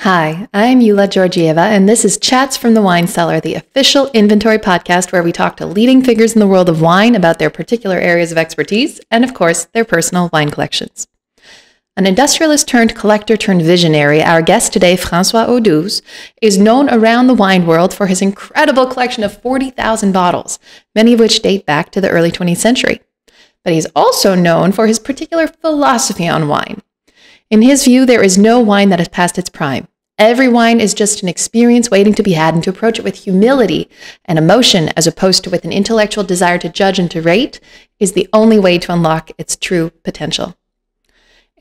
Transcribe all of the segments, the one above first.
Hi, I'm Yule Georgieva, and this is Chats from the Wine Cellar, the official InVintory podcast where we talk to leading figures in the world of wine about their particular areas of expertise and, of course, their personal wine collections. An industrialist turned collector turned visionary, our guest today, François Audouze, is known around the wine world for his incredible collection of 40,000 bottles, many of which date back to the early 20th century. But he's also known for his particular philosophy on wine. In his view, there is no wine that has passed its prime. Every wine is just an experience waiting to be had, and to approach it with humility and emotion as opposed to with an intellectual desire to judge and to rate is the only way to unlock its true potential.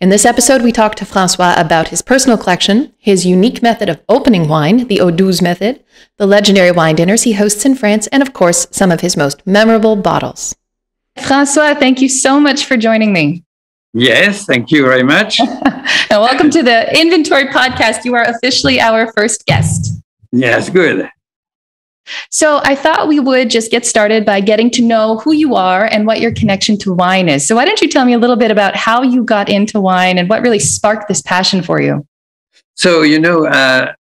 In this episode, we talk to François about his personal collection, his unique method of opening wine, the Audouze method, the legendary wine dinners he hosts in France, and of course, some of his most memorable bottles. François, thank you so much for joining me. Yes, thank you very much. And welcome to the InVintory podcast. You are officially our first guest. Yes, good. So I thought we would just get started by getting to know who you are and what your connection to wine is. So why don't you tell me a little bit about how you got into wine and what really sparked this passion for you? So, I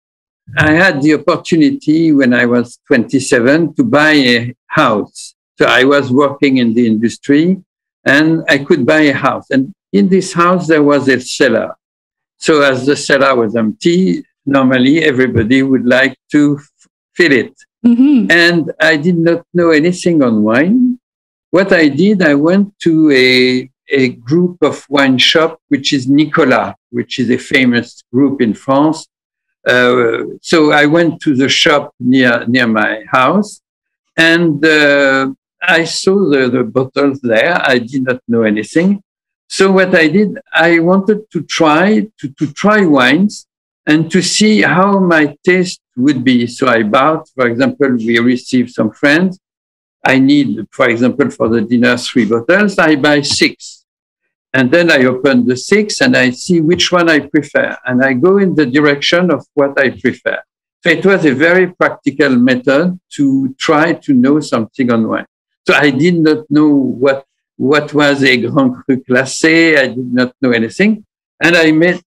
had the opportunity when I was 27 to buy a house. So I was working in the industry and I could buy a house. And in this house, there was a cellar. So as the cellar was empty, normally everybody would like to fill it. Mm-hmm. And I did not know anything on wine. What I did, I went to a group of wine shop, which is Nicolas, which is a famous group in France. So I went to the shop near my house, and I saw the bottles there. I did not know anything. So what I did, I wanted to try wines and to see how my taste would be. So I bought, for example, we received some friends. I need, for example, for the dinner, 3 bottles. I buy 6. And then I open the 6 and I see which one I prefer. And I go in the direction of what I prefer. So it was a very practical method to try to know something on wine. So I did not know what was a Grand Cru Classé. I did not know anything. And I made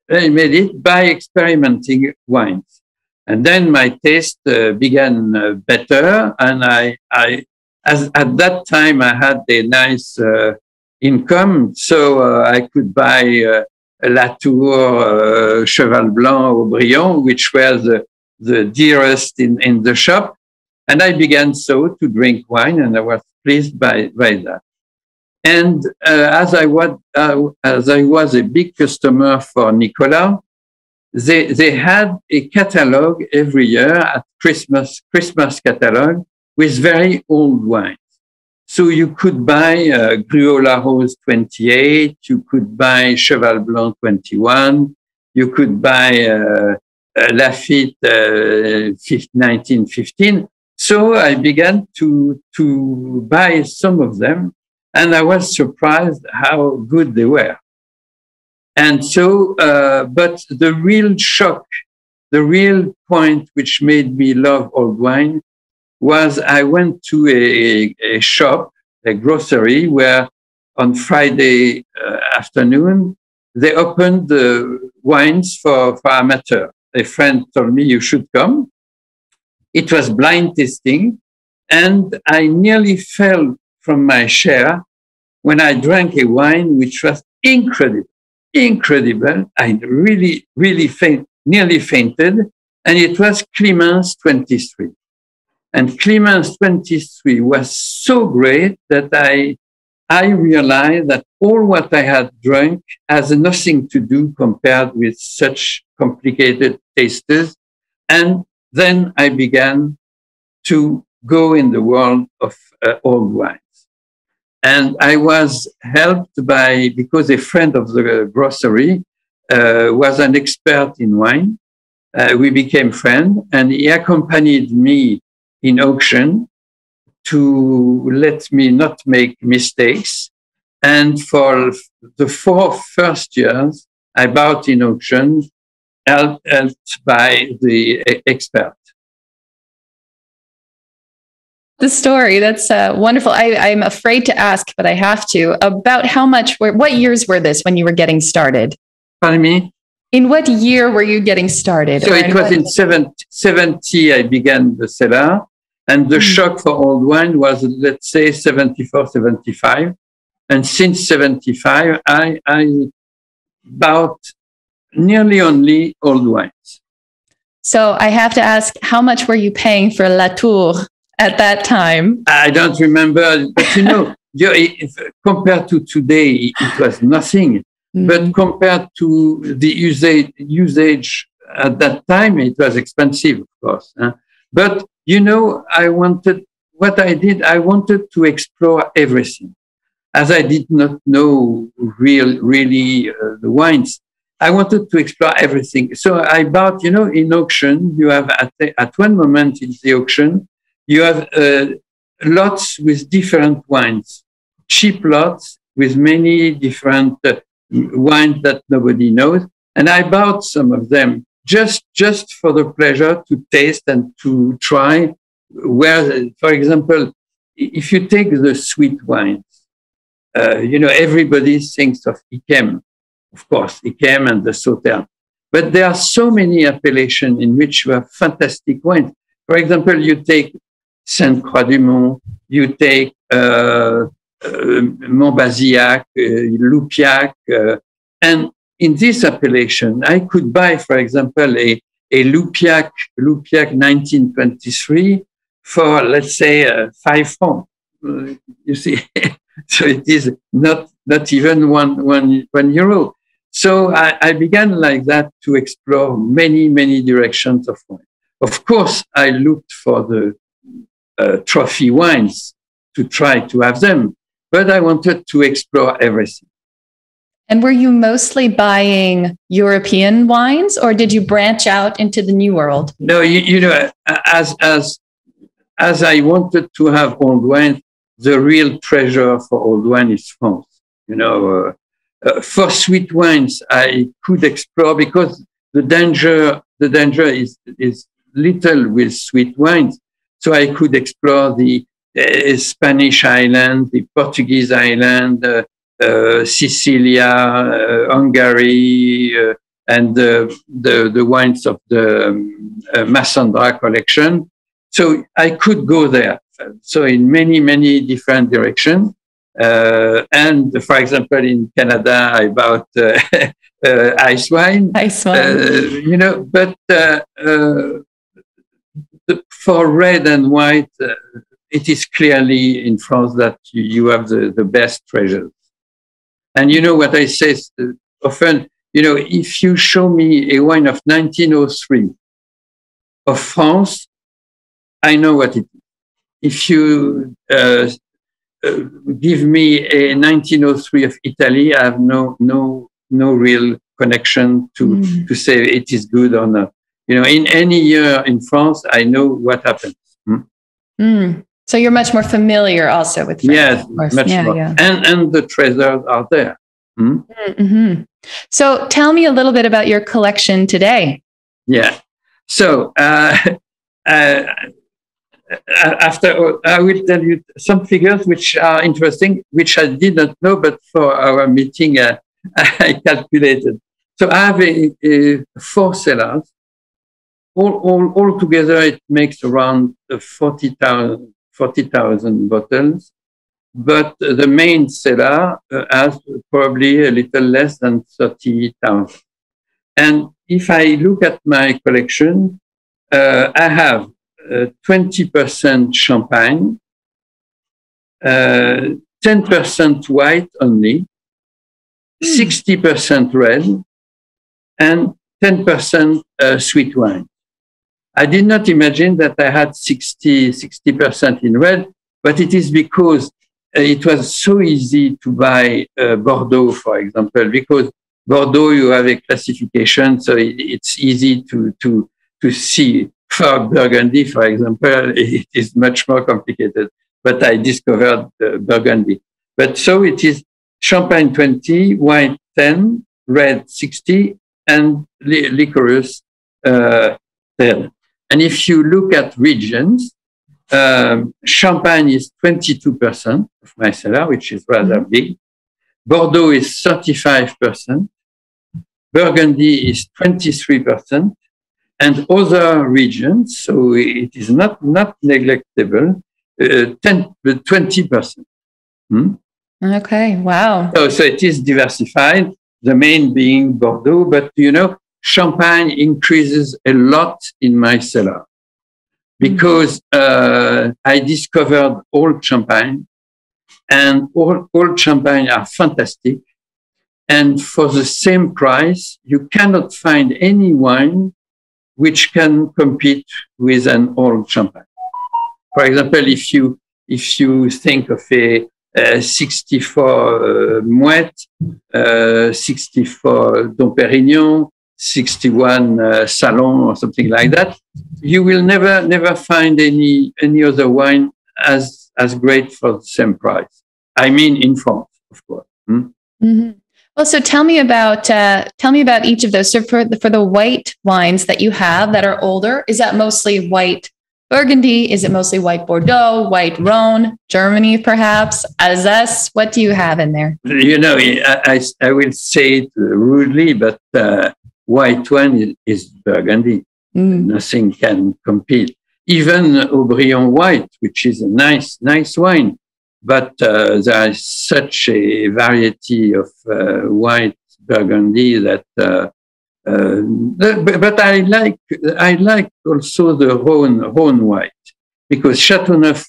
it by experimenting wines. And then my taste began better. And at that time, I had a nice income. So I could buy Latour, Cheval Blanc, Aubryon, which were the dearest in the shop. And I began so to drink wine, and I was pleased by that. And as I was a big customer for Nicolas, they had a catalog every year at Christmas catalog with very old wines. So you could buy Gruau-Larose 28, you could buy Cheval Blanc 21, you could buy Lafite 1915. So I began to buy some of them, and I was surprised how good they were. And so, but the real shock, the real point which made me love old wine was I went to a shop, a grocery, where on Friday afternoon, they opened the wines for amateur. A friend told me, you should come. It was blind tasting, and I nearly fell from my chair when I drank a wine which was incredible. I really nearly fainted, and it was Clémence 23. And Clémence 23 was so great that I realized that all what I had drunk has nothing to do compared with such complicated tastes. And then I began to go in the world of old wines. And I was helped because a friend of the grocery was an expert in wine. We became friends, and he accompanied me in auction to let me not make mistakes. And for the 4 first years, I bought in auction, helped by the expert. The story, that's wonderful. I'm afraid to ask, but I have to, about what years were this when you were getting started? Pardon me? In what year were you getting started? So it was in 70, I began the cellar. And the shock for old wine was, let's say, 74, 75. And since 75, I bought nearly only old wines. So I have to ask, how much were you paying for Latour at that time? I don't remember, but compared to today, it was nothing. But compared to the usage at that time, it was expensive, of course. But I wanted to explore everything. As I did not know really the wines, I wanted to explore everything. So I bought, in auction, you have at one moment in the auction, you have lots with different wines, cheap lots with many different wines that nobody knows. And I bought some of them just for the pleasure to taste and to try where, for example, if you take the sweet wines, everybody thinks of Yquem, of course, Yquem and the Sauternes. But there are so many appellations in which you have fantastic wines. For example, you take Sainte-Croix-du-Mont, you take Montbazillac, Loupiac, and in this appellation, I could buy, for example, a Loupiac 1923 for, let's say, 5 francs. You see, so it is not even one euro. So I began like that to explore many directions of wine. Of course, I looked for the trophy wines to try to have them, but I wanted to explore everything. And were you mostly buying European wines, or did you branch out into the New World? No, as I wanted to have old wine, the real treasure for old wine is France. For sweet wines, I could explore because the danger is little with sweet wines. So I could explore the Spanish island, the Portuguese island, Sicilia, Hungary, and the wines of the Massandra collection. So I could go there. So in many different directions. And for example, in Canada, I bought ice wine. Ice wine. But for red and white, it is clearly in France that you have the best treasures. And what I say often, if you show me a wine of 1903 of France, I know what it is. If you give me a 1903 of Italy, I have no real connection to say it is good or not. In any year in France, I know what happens. So you're much more familiar also with France. Yes, much more. Yeah. And the treasures are there. So tell me a little bit about your collection today. Yeah. So after I will tell you some figures which are interesting, which I did not know, but for our meeting I calculated. So I have 4 cellars. All together, it makes around 40,000 bottles. But the main cellar has probably a little less than 30,000. And if I look at my collection, I have 20% champagne, 10% white only, 60% red, and 10% sweet wine. I did not imagine that I had 60% in red, but it is because it was so easy to buy Bordeaux, for example, because Bordeaux, you have a classification, so it's easy to see. For Burgundy, for example, it is much more complicated, but I discovered Burgundy. But so it is champagne 20, white 10, red 60, and licorice 10. And if you look at regions, Champagne is 22% of my cellar, which is rather big. Bordeaux is 35%. Burgundy is 23%, and other regions, so it is not neglectable, 20%. Okay, wow. So it is diversified, the main being Bordeaux, but Champagne increases a lot in my cellar because I discovered old Champagne, and old Champagne are fantastic. And for the same price, you cannot find any wine which can compete with an old Champagne. For example, if you think of a 64 Mouette, 64 Dom Pérignon, 61 Salon, or something like that, you will never find any other wine as great for the same price. I mean, in France, of course. Mm-hmm. Well, so tell me about each of those. So for the white wines that you have that are older, is that mostly white Burgundy? Is it mostly white Bordeaux, white Rhone, Germany, perhaps? Alsace? What do you have in there? I will say it rudely, but white wine is Burgundy. Nothing can compete. Even Haut-Brion white, which is a nice wine. But there is such a variety of white Burgundy that. But I like also the Rhone white, because Châteauneuf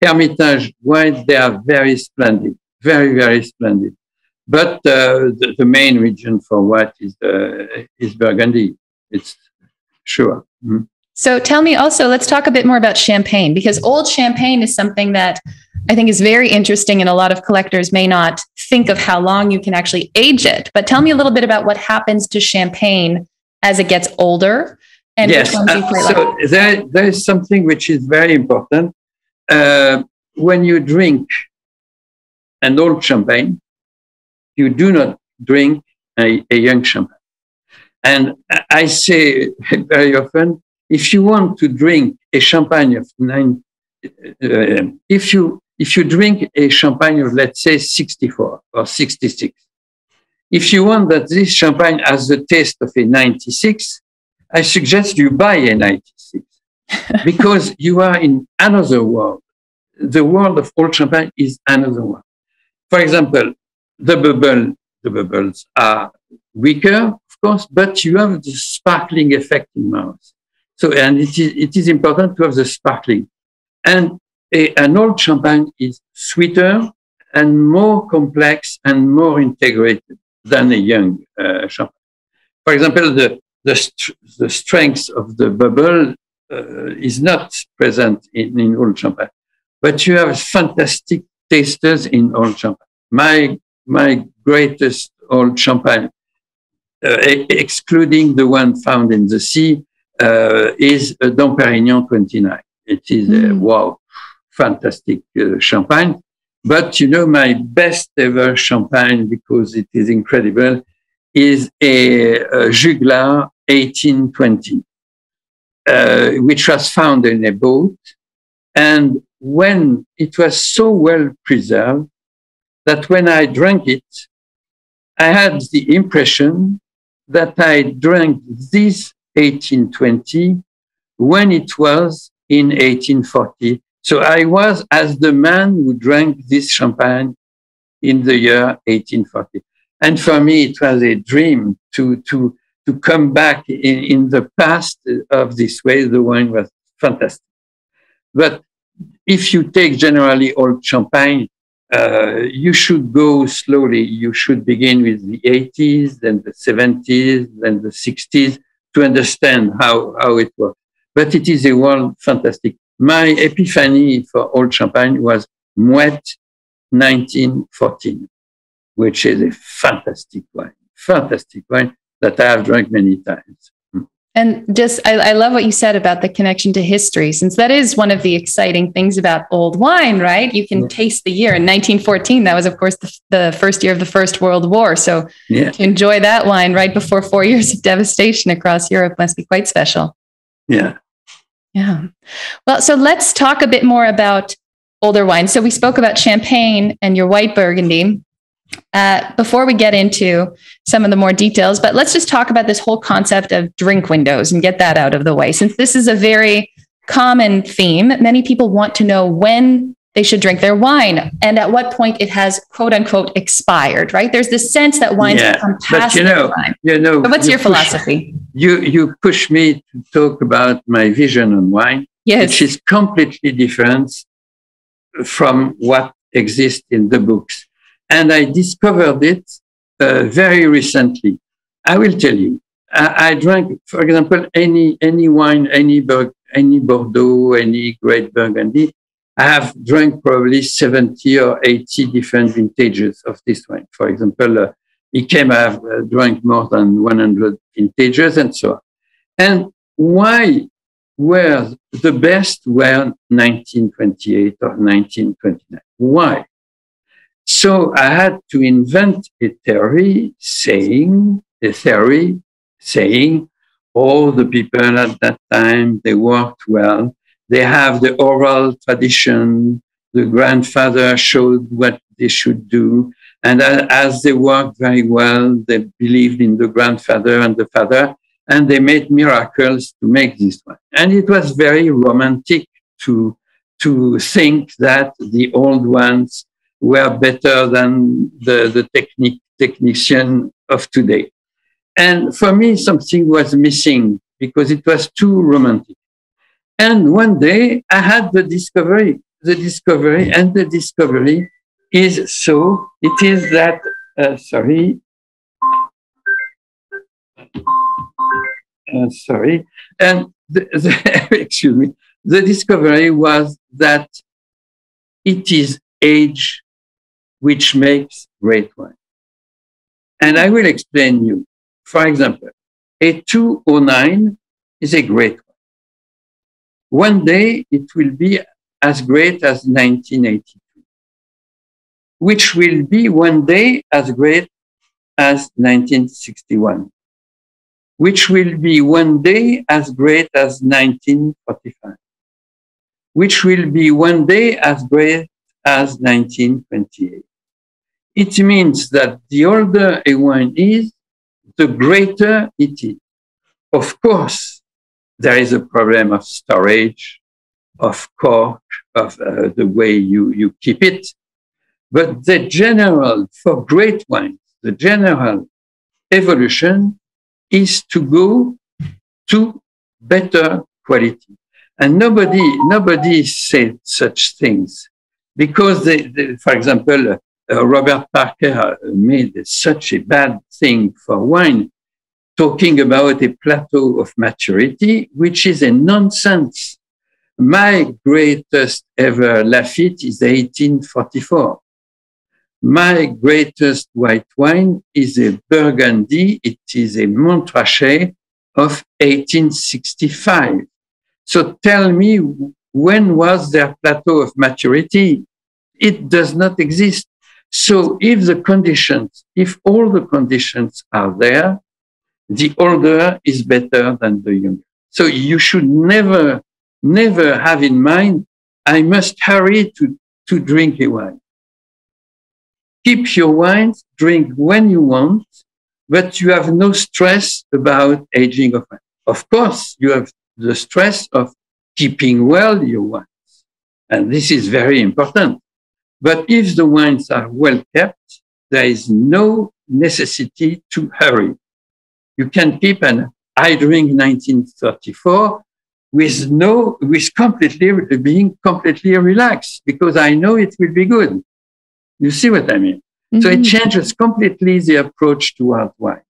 Hermitage white, they are very splendid, very, very splendid. But the main region for white is Burgundy. It's sure. So tell me also, let's talk a bit more about Champagne, because old Champagne is something that I think is very interesting, and a lot of collectors may not think of how long you can actually age it. But tell me a little bit about what happens to Champagne as it gets older, and yes, which ones you quite so like. there is something which is very important. When you drink an old Champagne, you do not drink a young Champagne. And I say very often, if you want to drink a Champagne of if you drink a Champagne of, let's say, 64 or 66, if you want that this Champagne has the taste of a 96, I suggest you buy a 96 because you are in another world. The world of old Champagne is another world. For example, the bubbles are weaker, of course, but you have the sparkling effect in mouth. So, and it is important to have the sparkling. And an old Champagne is sweeter and more complex and more integrated than a young Champagne. For example, the strength of the bubble is not present in old Champagne, but you have fantastic tasters in old Champagne. My greatest old Champagne, excluding the one found in the sea, is a Dom Pérignon 29. It is a wow, fantastic Champagne. But my best ever Champagne, because it is incredible, is a Juglar 1820, which was found in a boat. And when it was so well preserved that when I drank it, I had the impression that I drank this 1820 when it was in 1840. So I was as the man who drank this Champagne in the year 1840. And for me, it was a dream to come back in the past of this way. The wine was fantastic. But if you take generally old Champagne, you should go slowly. You should begin with the 80s, then the 70s, then the 60s to understand how it works. But it is a world fantastic. My epiphany for old Champagne was Mouette 1914, which is a fantastic wine that I have drank many times. And just, I love what you said about the connection to history, since that is one of the exciting things about old wine, right? You can taste the year. In 1914, that was, of course, the first year of the First World War. So to enjoy that wine right before 4 years of devastation across Europe must be quite special. Yeah. Yeah. Well, so let's talk a bit more about older wine. So we spoke about Champagne and your white Burgundy. before we get into some of the more details, but let's just talk about this whole concept of drink windows and get that out of the way. Since this is a very common theme, many people want to know when they should drink their wine and at what point it has, quote unquote, expired, right? There's this sense that wines become past their time. So what's your philosophy? You push me to talk about my vision on wine, which is completely different from what exists in the books. And I discovered it very recently. I will tell you, I drank, for example, any wine, any Bordeaux, any Great Burgundy. I have drank probably 70 or 80 different vintages of this wine. For example, I have drank more than 100 vintages and so on. And why were the best were 1928 or 1929? Why? So I had to invent a theory saying, all the people at that time, they worked well. They have the oral tradition. The grandfather showed what they should do. And as they worked very well, they believed in the grandfather and the father, and they made miracles to make this one. And it was very romantic to think that the old ones were better than the technician of today. And for me, something was missing because it was too romantic. And one day I had the discovery, and the discovery is it is that, and excuse me, the discovery was that it is age which makes great wine. And I will explain you. For example, a 209 is a great wine. One day it will be as great as 1982, which will be one day as great as 1961, which will be one day as great as 1945, which will be one day as great as 1928. It means that the older a wine is, the greater it is. Of course, there is a problem of storage, of cork, of the way you keep it. But for great wines, the general evolution is to go to better quality. And nobody said such things because for example, Robert Parker made such a bad thing for wine, talking about a plateau of maturity, which is a nonsense. My greatest ever Lafite is 1844. My greatest white wine is a Burgundy. It is a Montrachet of 1865. So tell me, when was their plateau of maturity? It does not exist. So if all the conditions are there, the older is better than the younger. So you should never have in mind, I must hurry to drink a wine. Keep your wines, drink when you want, but you have no stress about aging of wine. Of course, you have the stress of keeping well your wines. And this is very important. But if the wines are well kept, there is no necessity to hurry. You can keep I drink 1934 with being completely relaxed because I know it will be good. You see what I mean? Mm-hmm. So it changes completely the approach toward wine.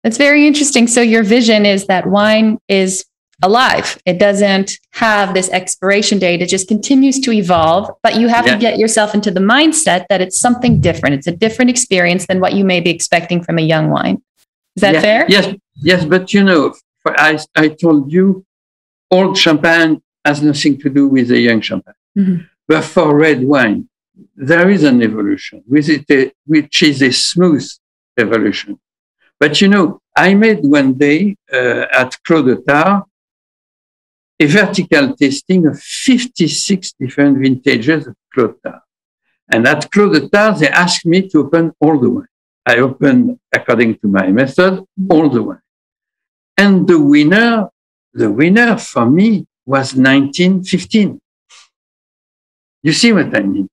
That's very interesting. So your vision is that wine is alive. It doesn't have this expiration date. It just continues to evolve, but you have to get yourself into the mindset that it's something different. It's a different experience than what you may be expecting from a young wine. Is that fair? Yes. But I told you, old champagne has nothing to do with a young champagne. Mm-hmm. But for red wine, there is an evolution, which is a smooth evolution. But I made one day at Clos de Tarbes a vertical tasting of 56 different vintages of Clos de Tarbes. And at Clos de Tarbes, they asked me to open all the wine. I opened, according to my method, all the wine. And the winner for me was 1915. You see what I mean?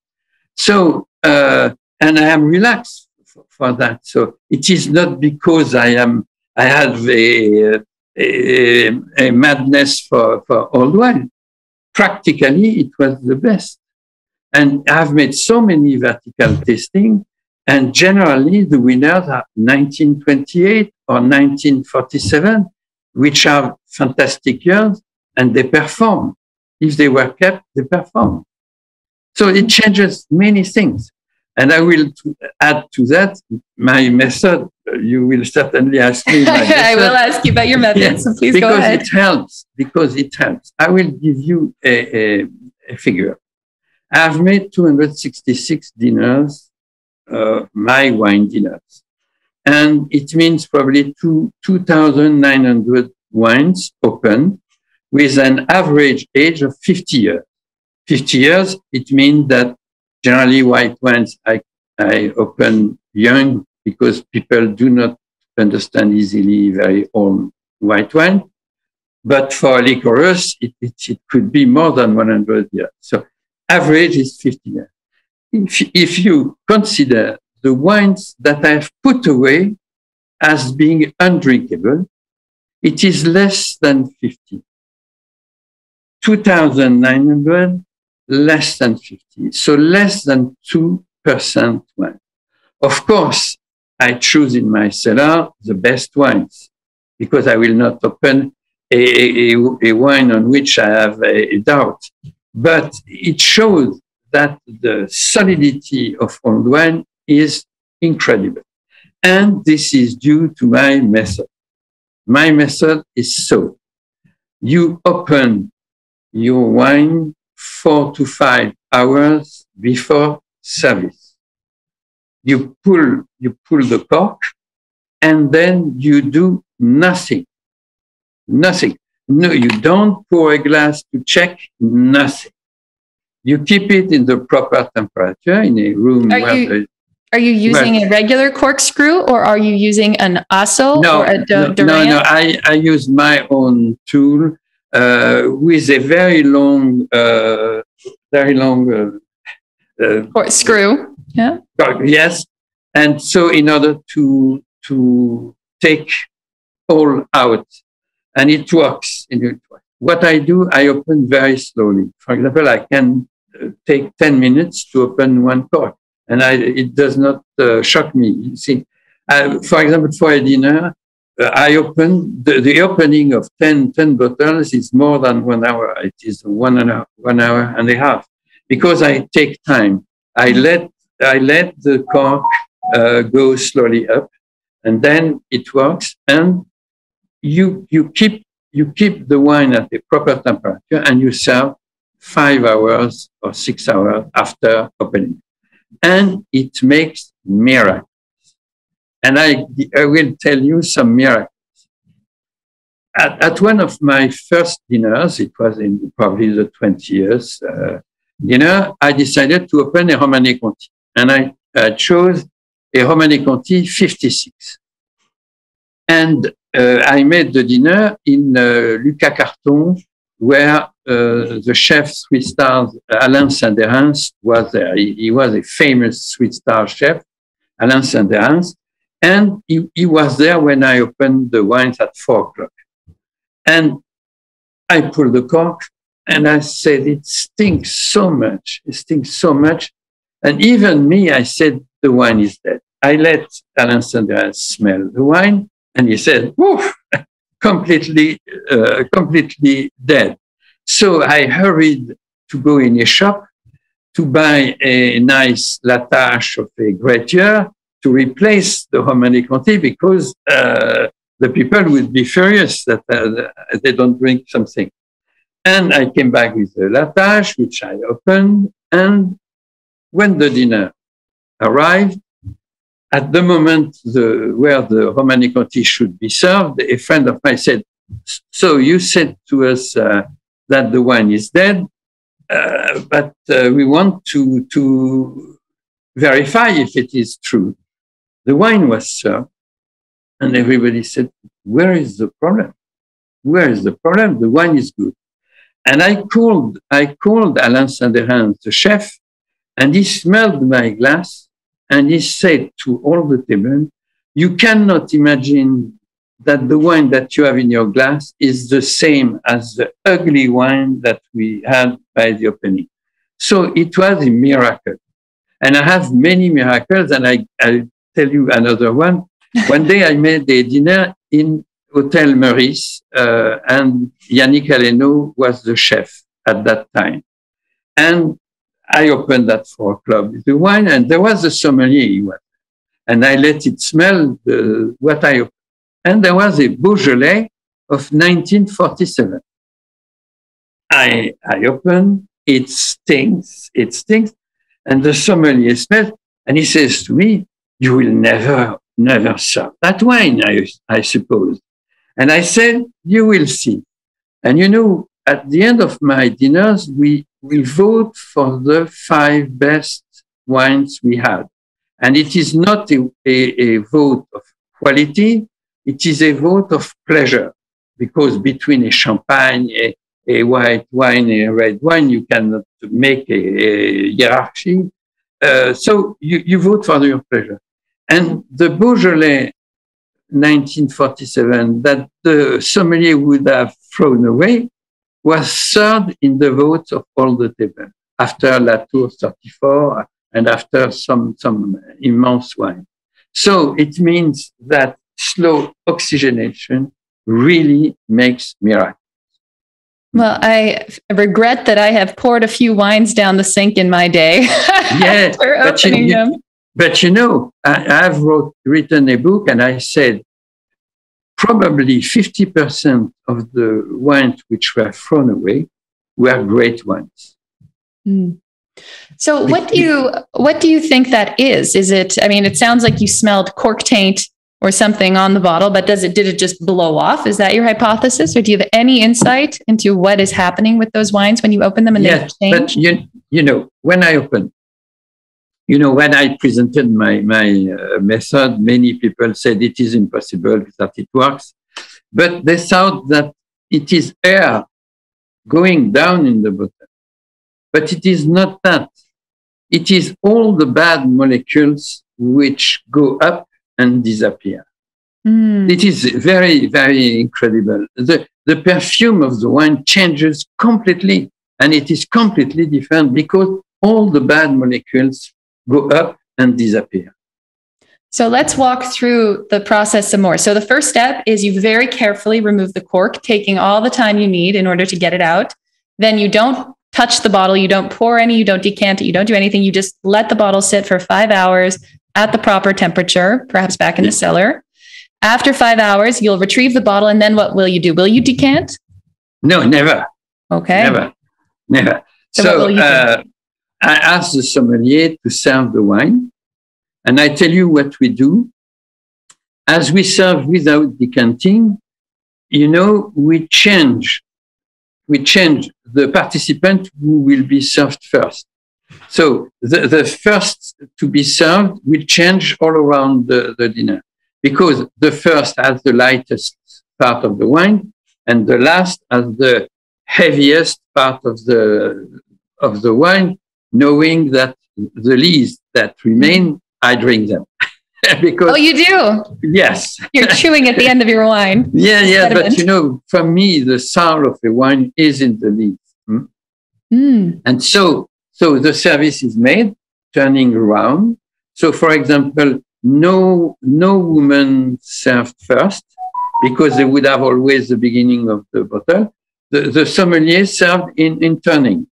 So, and I am relaxed for that. So it is not because I have a madness for old wine. Practically, it was the best. And I've made so many vertical tasting, and generally the winners are 1928 or 1947, which are fantastic years, and they perform. If they were kept, they perform. So it changes many things. And I will add to that my method. You will certainly ask me my method. I will ask you about your method, yeah, so please go ahead. Because it helps. I will give you a figure. I've made 266 dinners, my wine dinners. And it means probably 2,900 wines opened with an average age of 50 years. 50 years, it means that generally white wines I open young because people do not understand easily very old white wine. But for liqueurs, it could be more than 100 years. So average is 50 years. If you consider the wines that I've put away as being undrinkable, it is less than 50. 2,900, less than 50. So less than 2% wine. Of course, I choose in my cellar the best wines because I will not open a wine on which I have a doubt. But it shows that the solidity of old wine is incredible. And this is due to my method. My method is so. You open your wine 4 to 5 hours before service. You pull the cork, and then you do nothing. Nothing. No, you don't pour a glass to check, nothing. You keep it in the proper temperature in a room. Are you using a regular corkscrew, or are you using an Asso or a Domaine? No, I use my own tool with a very long screw. Yeah. Yes, and so in order to take all out, and it works. What I do, I open very slowly. For example, I can take 10 minutes to open one cork, and it does not shock me. You see, for example, for a dinner, I open the opening of 10 bottles is more than 1 hour. It is 1 hour and a half because I take time. I let the cork go slowly up, and then it works. And you keep the wine at a proper temperature, and you serve 5 hours or 6 hours after opening, and it makes miracles. And I will tell you some miracles. At one of my first dinners, it was in probably the 20 years dinner, I decided to open a Romanée-Conti, and I chose a Romanée-Conti 56. And I made the dinner in Lucas Carton, where the chef Swiss stars Alain Saint-Dérens was there. He was a famous Swiss star chef, Alain Saint-Dérens, and he was there when I opened the wines at 4 o'clock. And I pulled the cork, and I said, it stinks so much. It stinks so much. And even me, I said, the wine is dead. I let Alain Saint-Dérens smell the wine, and he said, woof, completely dead. So I hurried to go in a shop to buy a nice Latache of a great year to replace the Romanée-Conti because the people would be furious that they don't drink something. And I came back with the Latache, which I opened. And when the dinner arrived, at the moment where the Romanée-Conti should be served, a friend of mine said, so you said to us that the wine is dead, but we want to verify if it is true. The wine was served, and everybody said, where is the problem? Where is the problem? The wine is good. And I called Alain Saint-Dérin, the chef, and he smelled my glass, and he said to all the table, you cannot imagine that the wine that you have in your glass is the same as the ugly wine that we had by the opening. So it was a miracle. And I have many miracles, and I'll tell you another one. One day I made a dinner in Hotel Meurice, and Yannick Aleno was the chef at that time. And I opened at 4 o'clock the wine, and there was a sommelier. And I let it smell what I opened. And there was a Beaujolais of 1947. I opened, it stinks. And the sommelier smells, and he says to me, you will never serve that wine, I suppose. And I said, you will see. And you know, at the end of my dinners, we vote for the 5 best wines we had. And it is not a vote of quality, it is a vote of pleasure, because between a champagne, a white wine, a red wine, you cannot make a hierarchy. So you vote for your pleasure. And the Beaujolais 1947 that the sommelier would have thrown away was served in the votes of all the table, after Latour 34 and after some immense wine. So it means that slow oxygenation really makes miracles. Well, I regret that I have poured a few wines down the sink in my day. Yeah, but you know, I have written a book, and I said probably 50% of the wines which were thrown away were great wines. Mm. So what do you think that is? Is it, I mean, it sounds like you smelled cork taint or something on the bottle, but did it just blow off? Is that your hypothesis? Or do you have any insight into what is happening with those wines when you open them and they change? But you know, when I opened, you know, when I presented my method, many people said it is impossible that it works. But they thought that it is air going down in the bottle. But it is not that. It is all the bad molecules which go up and disappear. Mm. It is very, very incredible. The perfume of the wine changes completely, and it is completely different because all the bad molecules go up and disappear. So let's walk through the process some more. So the first step is you very carefully remove the cork, taking all the time you need in order to get it out. Then you don't touch the bottle, you don't pour any, you don't decant it, you don't do anything. You just let the bottle sit for 5 hours at the proper temperature, perhaps back in the cellar. After 5 hours, you'll retrieve the bottle, and then what will you do? Will you decant? No, never. Okay. Never. So what will you do? I asked the sommelier to serve the wine, and I tell you what we do. As we serve without decanting, you know, we change the participant who will be served first. So the first to be served will change all around the dinner, because the first has the lightest part of the wine, and the last has the heaviest part of the wine, knowing that the least that remain, I drink them. Because, you do? Yes. You're chewing at the end of your wine. Yeah, but you know, for me, the sour of a wine is in the lees. And so the service is made, turning around. So, for example, no woman served first, because they would have always the beginning of the bottle. The sommelier served in turning,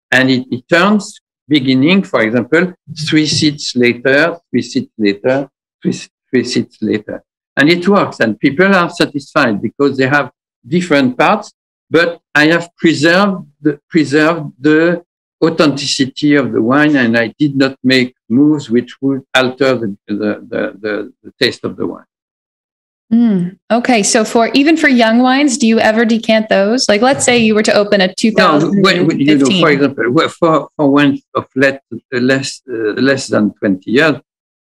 and it turns beginning, for example, 3 seats later, 3 seats later, 3 seats later. And it works, and people are satisfied because they have different parts, but I have preserved the authenticity of the wine, and I did not make moves which would alter the taste of the wine. Okay. So even for young wines, do you ever decant those? Like, let's say you were to open a 2015. No, for example, for wines of less than 20 years,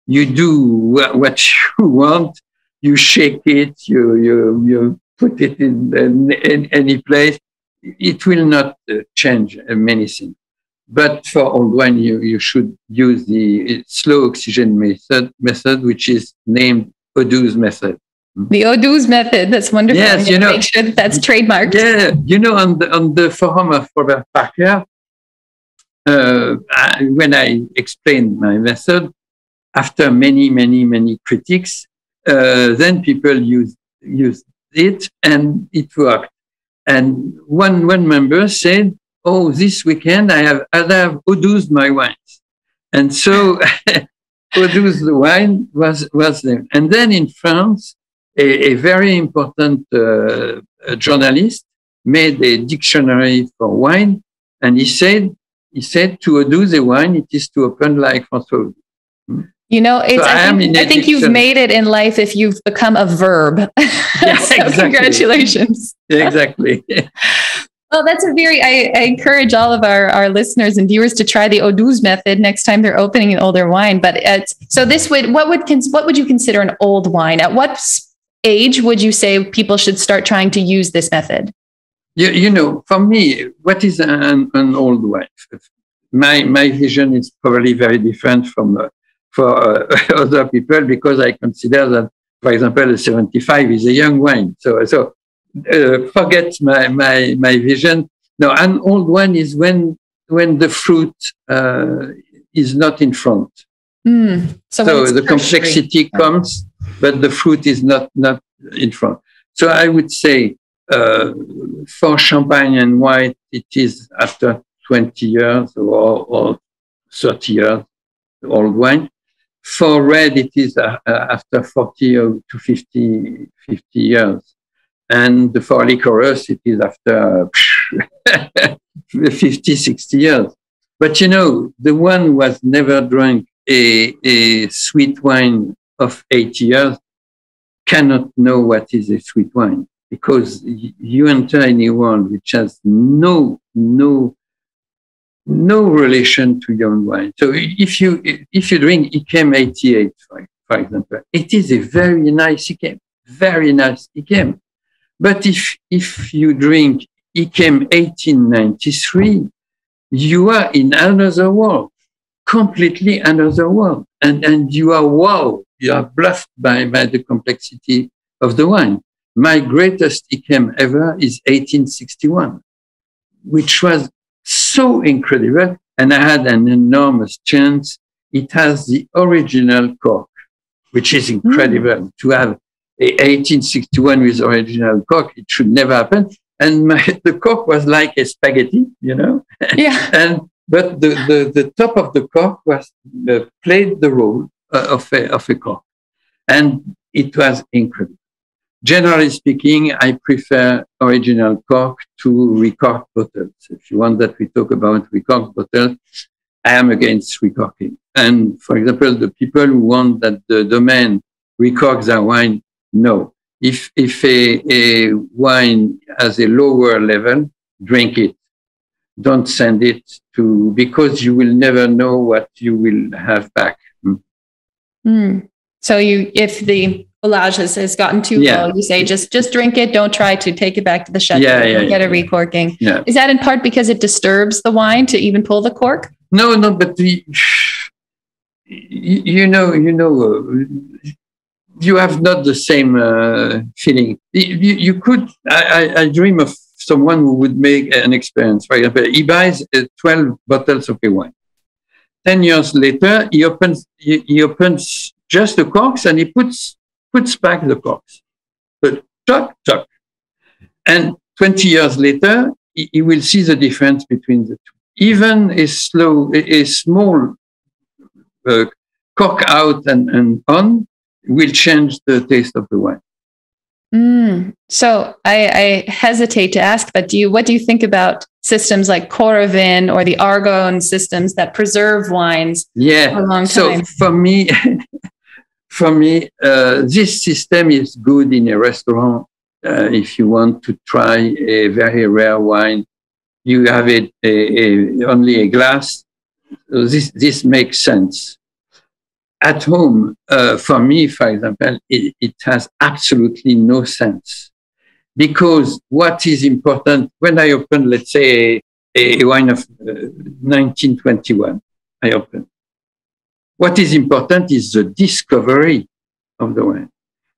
you do what you want. You shake it. You put it in any place. It will not change many things. But for old wine, you should use the slow oxygen method, which is named Audouze method. The Audouze method. That's wonderful. Yes, make sure that's trademarked. Yeah, on the forum of Robert Parker, when I explained my method, after many critics, then people used it and it worked. And one member said, "Oh, this weekend I have Audouze my wines," and so Audouze the wine was there. And then in France, a very important journalist made a dictionary for wine, and he said to Audouze a wine, it is to open like François. You know, I think you've made it in life if you've become a verb. Yeah, so exactly. Congratulations. Exactly. Well, I encourage all of our listeners and viewers to try the Audouze method next time they're opening an older wine. But what would you consider an old wine? At what age would you say people should start trying to use this method? You know, for me, what is an old wine? My vision is probably very different from for other people, because I consider that, for example, a 75 is a young wine. So forget my vision. No, an old wine is when the fruit is not in front. So the complexity comes, but the fruit is not in front. So I would say for champagne and white, it is after 20 years or 30 years, old wine. For red, it is after 40 to 50 years. And for liquorous, it is after 50, 60 years. But you know, the one who has never drank a sweet wine of 80 years cannot know what is a sweet wine, because you enter any world which has no relation to young wine. So if you drink Yquem 88, for example, it is a very nice Yquem. But if you drink Yquem 1893, you are in another world, completely another world. And you are bluffed by the complexity of the wine. My greatest Yquem ever is 1861, which was so incredible. And I had an enormous chance. It has the original cork, which is incredible to have a 1861 with original cork. It should never happen. And the cork was like a spaghetti, you know? Yeah. But the top of the cork was played the role of a cork. And it was incredible. Generally speaking, I prefer original cork to recorked bottles. If you want that we talk about recorked bottles, I am against recorking. And for example, the people who want that the Domaine recorks their wine, no. If a wine has a lower level, drink it. Don't send it because you will never know what you will have back. So if the allowage has gotten too low, you say just drink it. Don't try to take it back to the chateau. Don't get a recorking. Yeah. Is that in part because it disturbs the wine to even pull the cork? No, but you have not the same feeling. You could. I dream of someone who would make an experience. For example, he buys 12 bottles of a wine. 10 years later, he opens just the corks and he puts back the corks. But tuck. And 20 years later, he will see the difference between the two. Even a small cork out and on will change the taste of the wine. So I hesitate to ask, but what do you think about systems like Coravin or the Argonne systems that preserve wines for a long time? So for me, this system is good in a restaurant. If you want to try a very rare wine, you have only a glass. So this makes sense. At home, for me, for example, it has absolutely no sense. Because what is important, when I open, let's say, a wine of 1921, I open. What is important is the discovery of the wine.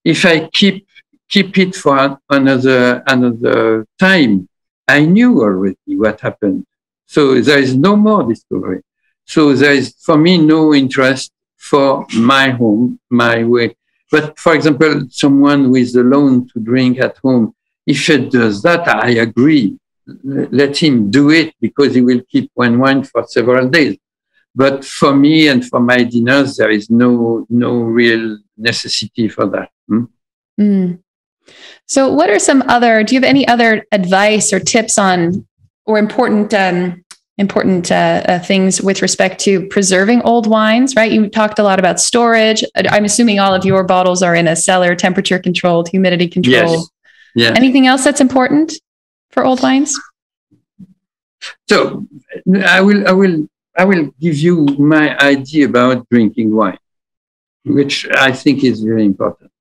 If I keep it for another time, I knew already what happened. So there is no more discovery. So there is, for me, no interest for my home, my way. But for example, someone who is alone to drink at home, if he does that, I agree. Let him do it because he will keep one wine for several days. But for me and for my dinners, there is no real necessity for that. So what are do you have any other advice or tips on, or important things with respect to preserving old wines, right? You talked a lot about storage. I'm assuming all of your bottles are in a cellar, temperature controlled, humidity controlled. Yes. Yeah. Anything else that's important for old wines? So I will give you my idea about drinking wine, which I think is very important.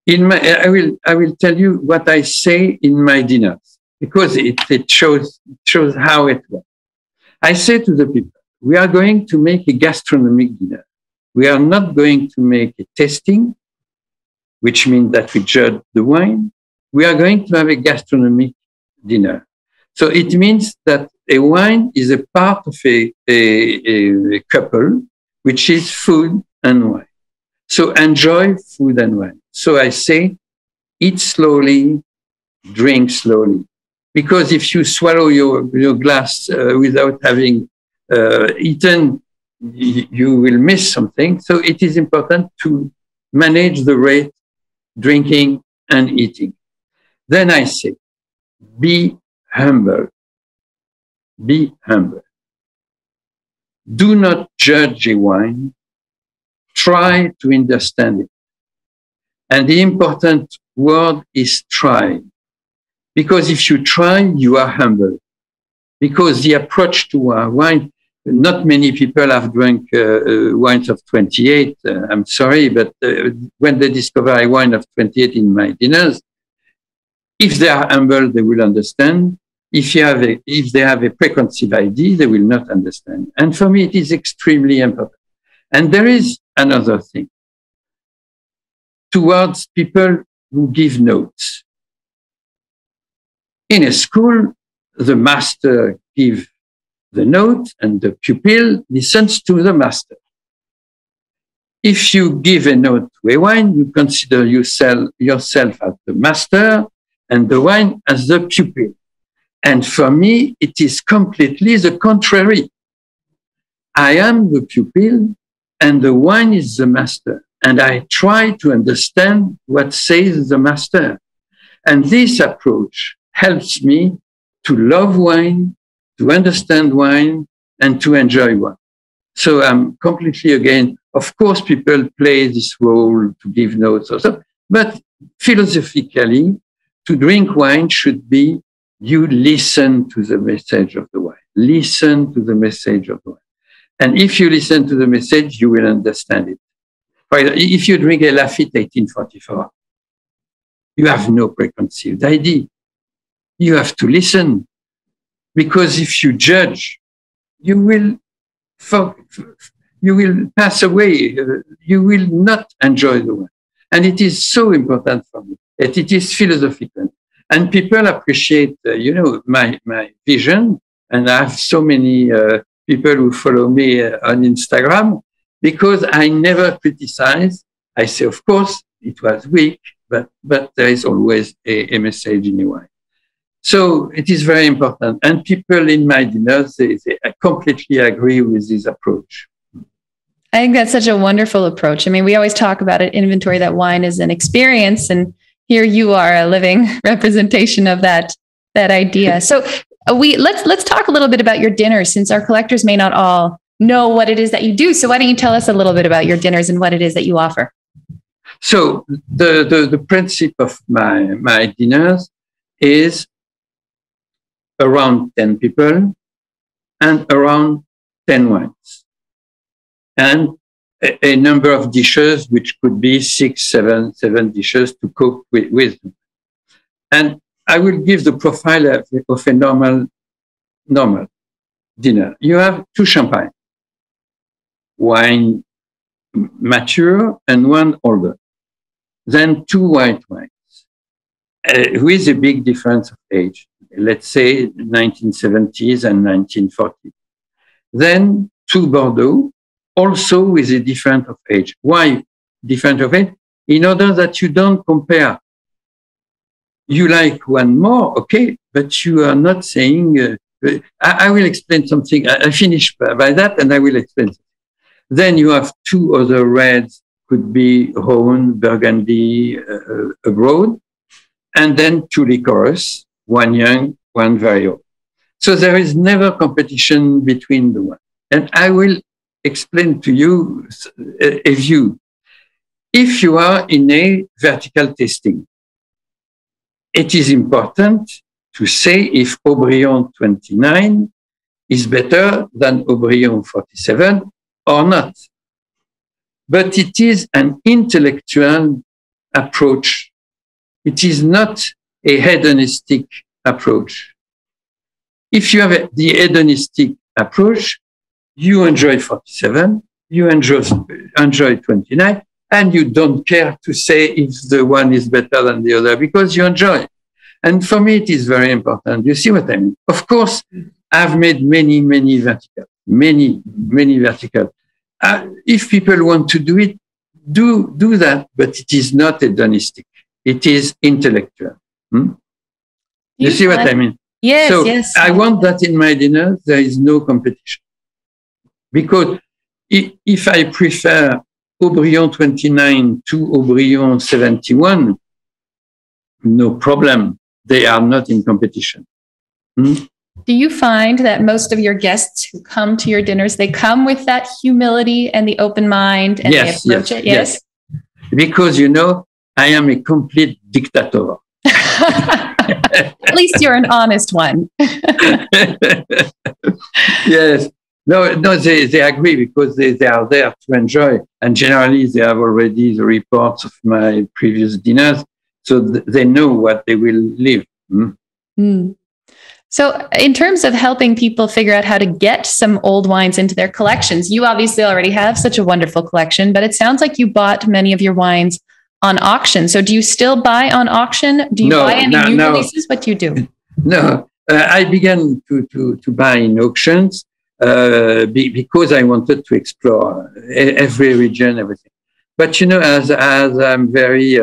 I will tell you what I say in my dinners, because it shows how it works. I say to the people, we are going to make a gastronomic dinner. We are not going to make a tasting, which means that we judge the wine. We are going to have a gastronomic dinner. So it means that a wine is a part of a couple, which is food and wine. So enjoy food and wine. So I say, eat slowly, drink slowly. Because if you swallow your glass without having eaten, you will miss something. So it is important to manage the rate, drinking and eating. Then I say, be humble. Be humble. Do not judge a wine. Try to understand it. And the important word is try. Because if you try, you are humble. Because the approach to wine, not many people have drunk wines of 28. I'm sorry, but when they discover a wine of 28 in my dinners, if they are humble, they will understand. If they have a preconceived idea, they will not understand. And for me, it is extremely important. And there is another thing. Towards people who give notes. In a school, the master gives the note and the pupil listens to the master. If you give a note to a wine, you consider yourself as the master and the wine as the pupil. And for me, it is completely the contrary. I am the pupil and the wine is the master. And I try to understand what says the master. And this approach helps me to love wine, to understand wine, and to enjoy wine. So I'm completely again, of course, people play this role to give notes or so, but philosophically, to drink wine should be you listen to the message of the wine. Listen to the message of the wine. And if you listen to the message, you will understand it. For example, if you drink a Lafite 1844, you have no preconceived idea. You have to listen. Because if you judge, you will pass away. You will not enjoy the wine. And it is so important for me that it is philosophical. And people appreciate, my vision. And I have so many people who follow me on Instagram because I never criticize. I say, of course, it was weak, but there is always a message in a wine. So it is very important. And people in my dinners, they completely agree with this approach. I think that's such a wonderful approach. I mean, we always talk about it, InVintory, that wine is an experience. And here you are, a living representation of that idea. So let's talk a little bit about your dinners, since our collectors may not all know what it is that you do. So why don't you tell us a little bit about your dinners and what it is that you offer? So the principle of my dinners is around 10 people and around 10 wines. And a number of dishes, which could be 6, 7 dishes to cook with them. And I will give the profile of a normal dinner. You have 2 champagne, wine mature and one older. Then 2 white wines with a big difference of age. Let's say 1970s and 1940s. Then 2 Bordeaux, also with a difference of age. Why difference of age? In order that you don't compare. You like one more, okay, but you are not saying, I will explain something. I finish by that and I will explain something. Then you have 2 other reds, could be Rhone, Burgundy, abroad, and then 2 liqueurs, one young, one very old. So there is never competition between the one. And I will explain to you a view. If you are in a vertical tasting, it is important to say if Aubryon 29 is better than Aubryon 47 or not. But it is an intellectual approach. It is not a hedonistic approach. If you have the hedonistic approach, you enjoy 47, you enjoy 29, and you don't care to say if the one is better than the other because you enjoy. And for me, it is very important. You see what I mean? Of course, I've made many verticals, many verticals. If people want to do it, do that, but it is not hedonistic. It is intellectual. You see what I mean? Yes, so yes. I want that in my dinner, there is no competition. Because if I prefer Aubryon 29 to Aubryon 71, no problem. They are not in competition. Do you find that most of your guests who come to your dinners, they come with that humility and the open mind and they approach it? Yes. Because, I am a complete dictator. At least you're an honest one. Yes. No, they agree because they are there to enjoy. And generally, they have already the reports of my previous dinners. So they know what they will live. So in terms of helping people figure out how to get some old wines into their collections, you obviously already have such a wonderful collection, but it sounds like you bought many of your wines on auction. So do you still buy on auction? Do you buy any new releases? What do you do? No, I began to buy in auctions because I wanted to explore every region, everything. But, as I'm very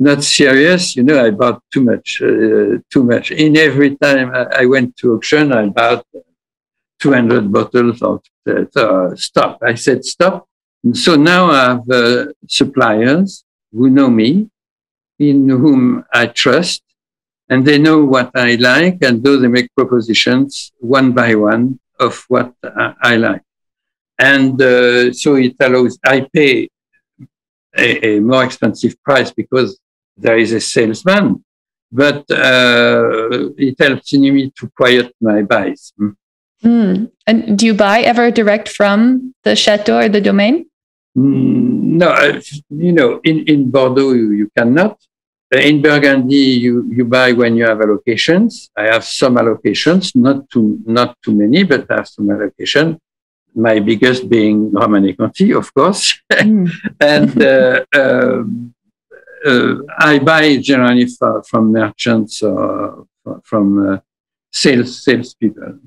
not serious, I bought too much. In every time I went to auction, I bought 200 bottles of stop. I said stop. And so now I have suppliers who know me, in whom I trust, and they know what I like, and those they make propositions one by one of what I like. And so it allows, I pay a more expensive price because there is a salesman, but it helps me to quiet my buys. And do you buy ever direct from the chateau or the domain? No, in Bordeaux you cannot. In Burgundy you buy when you have allocations. I have some allocations, not too many, but I have some allocation. My biggest being Romanée-Conti, of course, and I buy generally from merchants or from salespeople.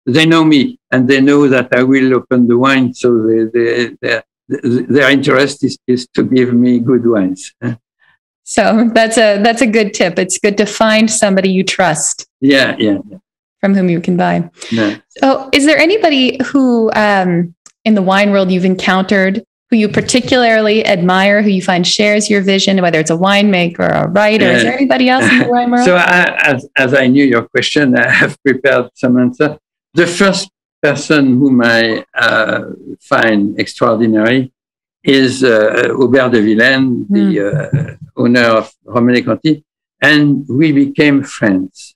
They know me, and they know that I will open the wine, so their interest is to give me good wines. So that's a good tip. It's good to find somebody you trust. Yeah. From whom you can buy. Yeah. So is there anybody who in the wine world you've encountered who you particularly admire, who you find shares your vision, whether it's a winemaker or a writer? Is there anybody else in the wine world? So as I knew your question, I have prepared some answer. The first person whom I find extraordinary is Aubert de Villaine, the owner of Romanée-Conti, and we became friends.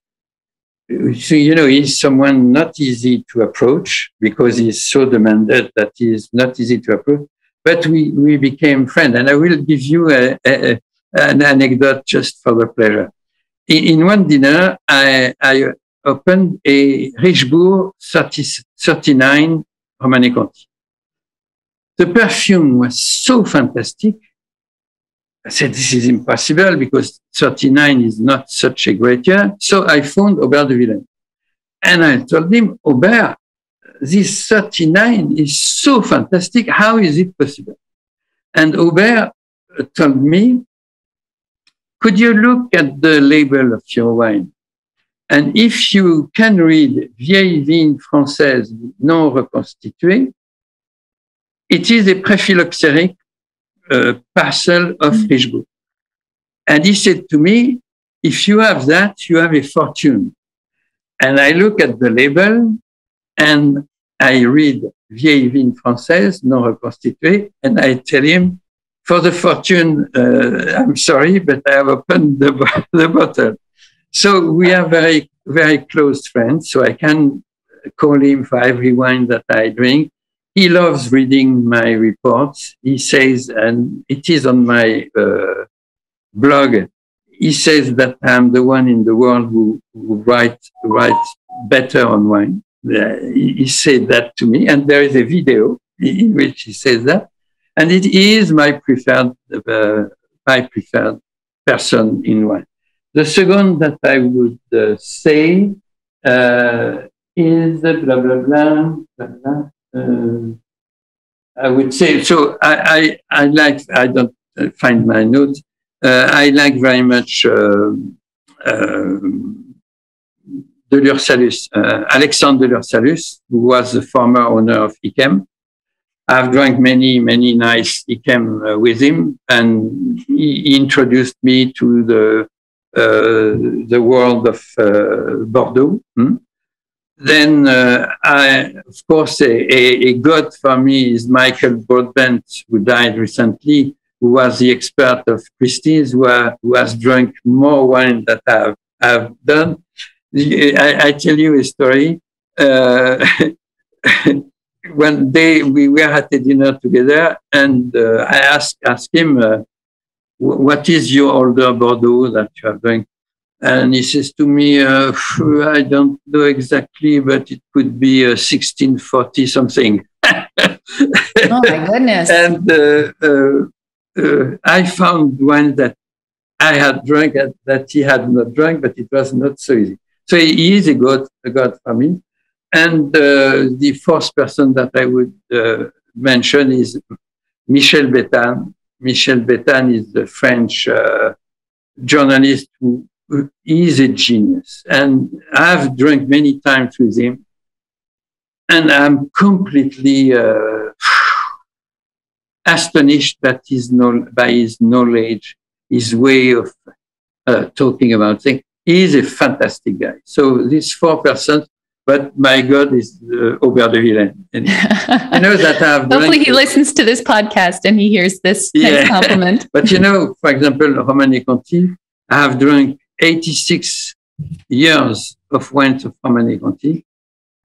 So, he's someone not easy to approach because he's so demanded that he's not easy to approach. But we became friends. And I will give you an anecdote just for the pleasure. In one dinner, I opened a Richebourg 39 Romanée-Conti. The perfume was so fantastic. I said, this is impossible because 39 is not such a great year. So I phoned Aubert de Villaine. And I told him, Aubert, this 39 is so fantastic. How is it possible? And Aubert told me, could you look at the label of your wine? And if you can read Vieille Vigne Française non reconstituée, it is a prephyloxeric parcel of Richebourg. And he said to me, if you have that, you have a fortune. And I look at the label and I read Vieille Vigne Française non reconstituée, and I tell him, for the fortune, I'm sorry, but I have opened the bottle. So we are very, very close friends. So I can call him for every wine that I drink. He loves reading my reports. He says, and it is on my blog, he says that I'm the one in the world who writes better on wine. He said that to me, and there is a video in which he says that. And it is my preferred person in wine. The second that I would say is blah, blah, blah, blah, blah. I would say, so I like, I don't find my notes. I like very much de l'Ursalus, Alexandre de l'Ursalus, who was the former owner of ICEM. I've drank many, many nice ICEM with him, and he introduced me to the world of Bordeaux. Then, of course, a god for me is Michael Broadbent, who died recently, who was the expert of Christie's, who has drunk more wine than I've done. I tell you a story. One day we were at a dinner together, and I asked him, what is your older Bordeaux that you are drinking? And he says to me, I don't know exactly, but it could be 1640 something. Oh my goodness. And I found one that I had drunk that he had not drunk, but it was not so easy. So he is a god for me. And the fourth person that I would mention is Michel Béthane. Michel Béthane is the French journalist who is a genius. And I've drunk many times with him. And I'm completely astonished that by his knowledge, his way of talking about things. He is a fantastic guy. So these four persons, but my God is Aubert de Villaine. And you know that I've hopefully he listens to this podcast and he hears this nice compliment. But for example, Romanée-Conti, I have drunk 86 years of wines of Romanée-Conti.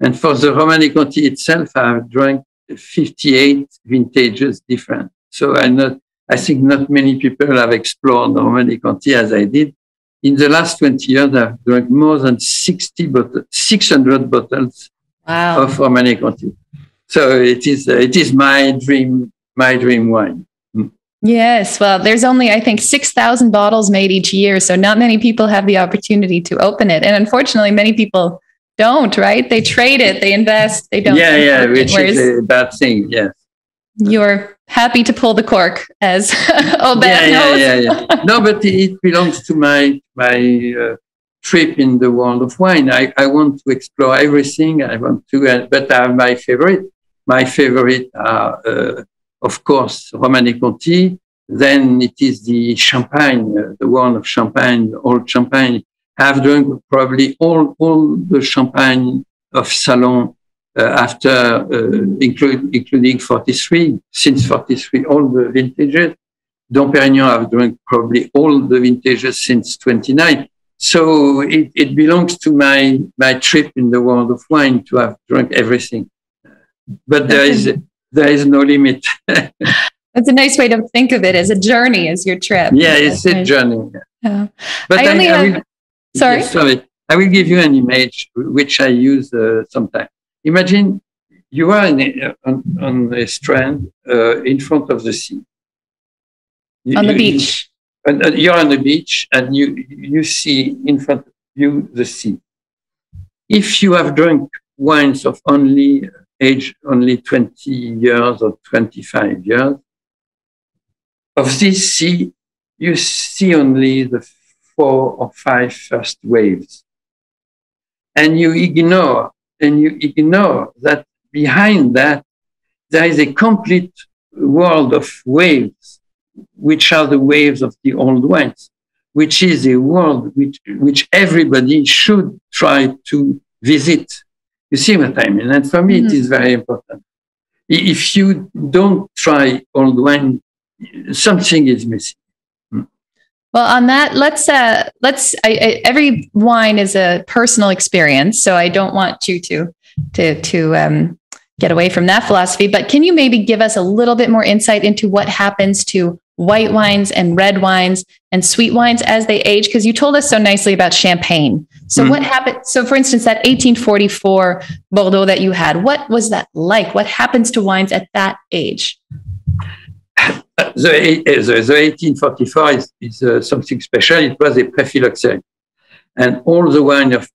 And for the Romanée-Conti itself, I have drunk 58 vintages different. So I think not many people have explored Romanée-Conti as I did. In the last 20 years, I've drunk more than 600 bottles of Romanée-Conti. So it is my dream wine. Yes. Well, there's only, I think, 6,000 bottles made each year. So not many people have the opportunity to open it. And unfortunately, many people don't, right? They trade it, they invest, they don't. Yeah, which is a bad thing, yes. You're happy to pull the cork, as Aubert knows. Yeah. No, but it belongs to my trip in the world of wine. I want to explore everything. I want to, but I have my favorite. My favorite are of course, Romanée-Conti. Then it is the Champagne, the wine of Champagne, old Champagne. I've drunk probably all the Champagne of Salon after, including 43, since 43, all the vintages. Dom Pérignon, I've drunk probably all the vintages since 29. So it belongs to my trip in the world of wine to have drunk everything. But there is no limit. That's a nice way to think of it, as a journey, as your trip. Yeah, it's a journey. Yeah. But I will, sorry. I will give you an image which I use sometimes. Imagine you are on a strand in front of the sea. On the beach. You're on the beach and you see in front of you the sea. If you have drunk wines of age only 20 years or 25 years, of this sea, you see only the 4 or 5 first waves. And you ignore that behind that, there is a complete world of waves, which are the waves of the old wines, which is a world which everybody should try to visit. You see what I mean? And for me, it is very important. If you don't try old wine, something is missing. Well, on that, every wine is a personal experience, so I don't want you to get away from that philosophy. But can you maybe give us a little bit more insight into what happens to white wines and red wines and sweet wines as they age? Because you told us so nicely about Champagne. So what happened? So for instance, that 1844 Bordeaux that you had, what was that like? What happens to wines at that age? The 1844 is something special. It was a prephyloxeric. And all the wine of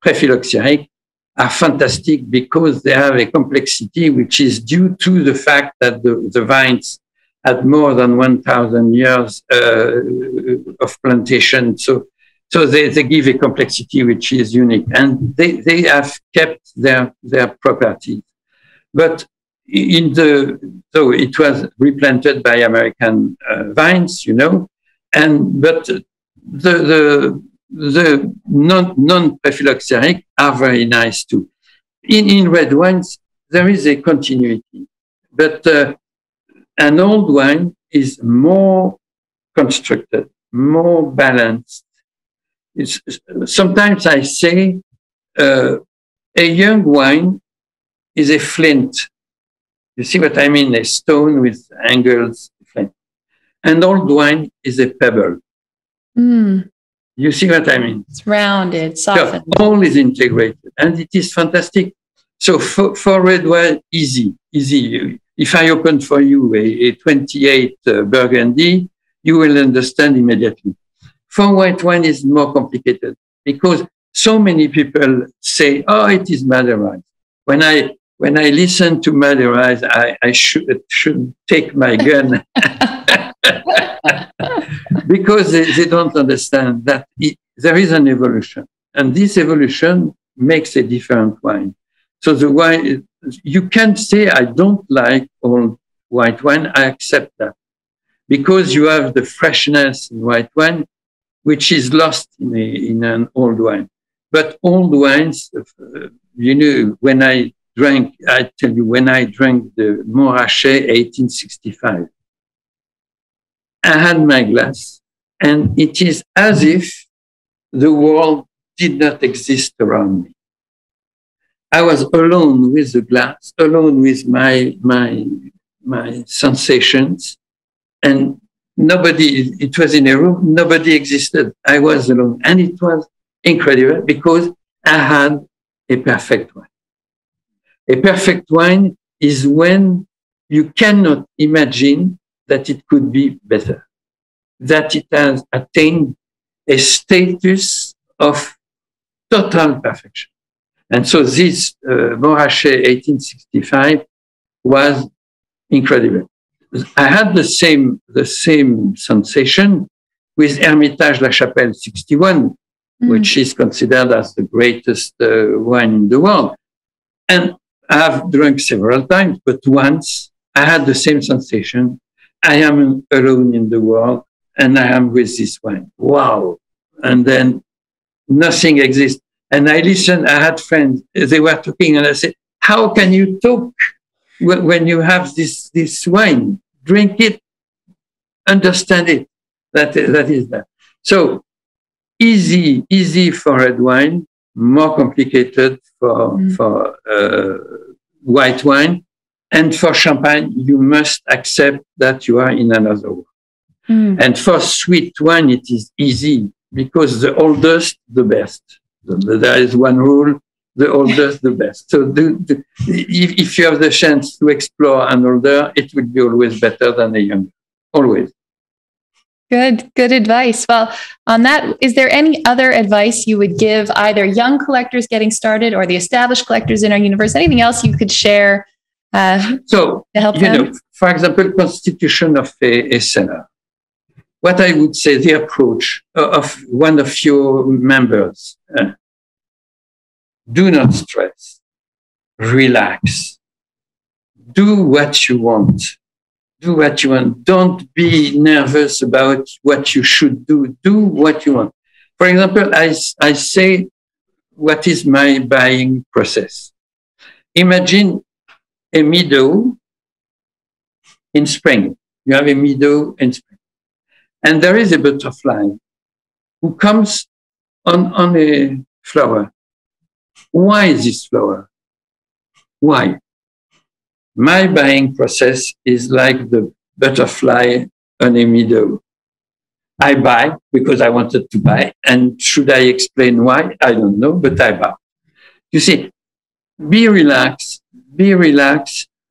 prephyloxeric are fantastic because they have a complexity which is due to the fact that the vines had more than 1,000 years of plantation. So they give a complexity which is unique. And they have kept their properties. But so it was replanted by American vines, but the non-prephyloxeric are very nice too. In red wines, there is a continuity, but an old wine is more constructed, more balanced. Sometimes I say a young wine is a flint. You see what I mean? A stone with angles. And old wine is a pebble. You see what I mean? It's rounded, softened. So all is integrated, and it is fantastic. So for red wine, easy. If I open for you a 28 Burgundy, you will understand immediately. For white wine, it's more complicated because so many people say, "Oh, it is Madeira." When I listen to Madeira, I should take my gun because they don't understand that there is an evolution, and this evolution makes a different wine. So the wine, you can't say I don't like old white wine. I accept that because you have the freshness in white wine, which is lost in an old wine. But old wines, when I drank the Montrachet 1865, I had my glass, and it is as if the world did not exist around me. I was alone with the glass, alone with my sensations, and it was in a room, nobody existed. I was alone, and it was incredible because I had a perfect wine. A perfect wine is when you cannot imagine that it could be better, that it has attained a status of total perfection. And so this Montrachet 1865 was incredible. I had the same sensation with Hermitage La Chapelle 61, which is considered as the greatest wine in the world. And I have drunk several times, but once I had the same sensation. I am alone in the world, and I am with this wine. Wow. And then nothing exists. And I listened, I had friends, they were talking, and I said, how can you talk when you have this wine? Drink it, understand it. That is that. So easy for red wine, more complicated for white wine. And for champagne, you must accept that you are in another world. And for sweet wine, it is easy because the oldest, the best. There is one rule, the oldest, the best. So if you have the chance to explore an older, it will be always better than a younger, always. Good advice. Well, on that, is there any other advice you would give either young collectors getting started or the established collectors in our universe? Anything else you could share to help them? For example, constitution of a cellar. What I would say, the approach of one of your members, do not stress, relax, do what you want. Do what you want. Don't be nervous about what you should do. Do what you want. For example, I say, what is my buying process? Imagine a meadow in spring. You have a meadow in spring. And there is a butterfly who comes on a flower. Why is this flower? Why? My buying process is like the butterfly on a meadow. I buy because I wanted to buy. And should I explain why? I don't know, but I buy. You see, be relaxed,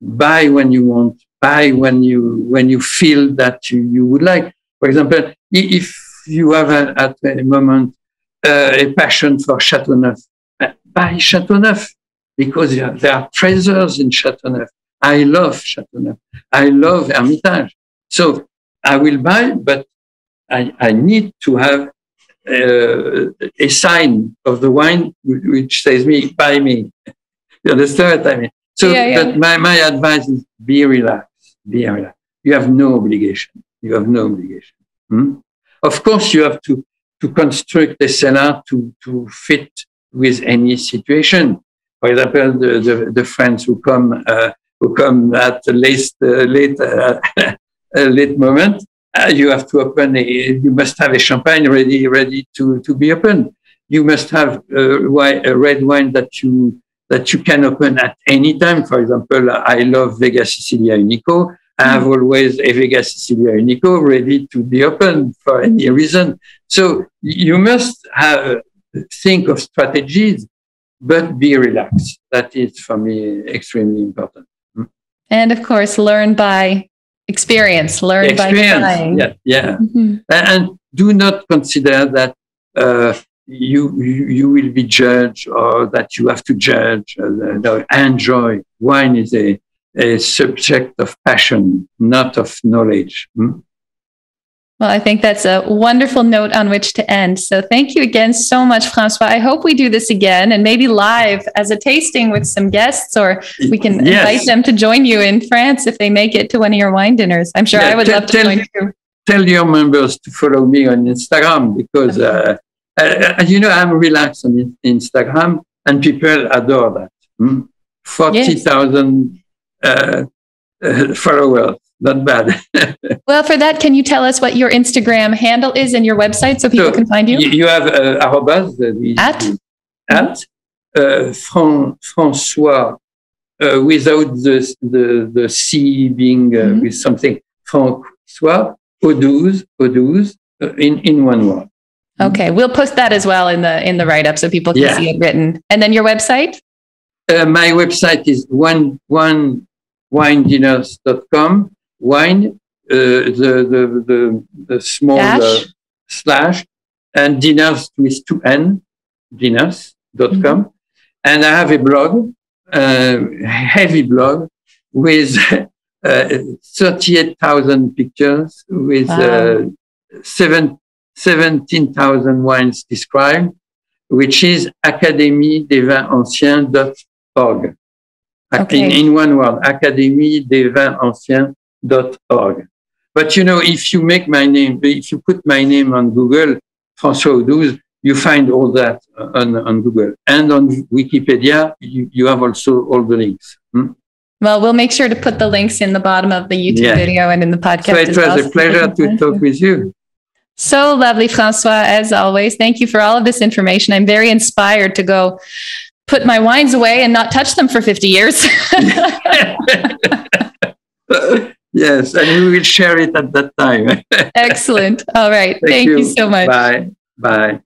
buy when you want, buy when you feel that you would like. For example, if you have at a moment a passion for Chateauneuf, buy Chateauneuf because there are treasures in Chateauneuf. I love Chateauneuf. I love Hermitage. So I will buy, but I need to have a sign of the wine which says buy me. You understand what I mean? So But my advice is be relaxed. You have no obligation. Of course, you have to construct a cellar to fit with any situation. For example, the friends who come at the late moment, you have to open. You must have a champagne ready to be opened. You must have a red wine that you can open at any time. For example, I love Vega Sicilia Unico. I have always a Vega Sicilia Unico ready to be opened for any reason. So you must think of strategies, but be relaxed. That is, for me, extremely important. And of course, learn by experience. By trying. Yeah. Mm-hmm. And do not consider that you will be judged or that you have to judge. No, enjoy. Wine is a subject of passion, not of knowledge. Well, I think that's a wonderful note on which to end. So thank you again so much, François. I hope we do this again and maybe live as a tasting with some guests, or we can invite them to join you in France if they make it to one of your wine dinners. I'm sure I would love to join you. Tell your members to follow me on Instagram because, I'm relaxed on Instagram and people adore that. 40,000 followers. Not bad. Well, for that, can you tell us what your Instagram handle is and your website so people can find you? You have arrobas at François without the C being with something. François Audouze in one word. Okay, we'll post that as well in the write up so people can see it written. And then your website? My website is winedinners.com. Wine, the small slash, and dinners with 2 N, dinners.com. And I have a blog, heavy blog, with 38,000 pictures, with 17,000 wines described, which is academiedesinsanciens.org. In one word, academie-des-vins-anciens.org. But if you put my name on Google, François Audouze, you find all that on Google. And on Wikipedia, you have also all the links. Well, we'll make sure to put the links in the bottom of the YouTube video and in the podcast. So it was a pleasure to talk with you. So lovely, Francois, as always. Thank you for all of this information. I'm very inspired to go put my wines away and not touch them for 50 years. Yes, and we will share it at that time. Excellent. All right. Thank you so much. Bye. Bye.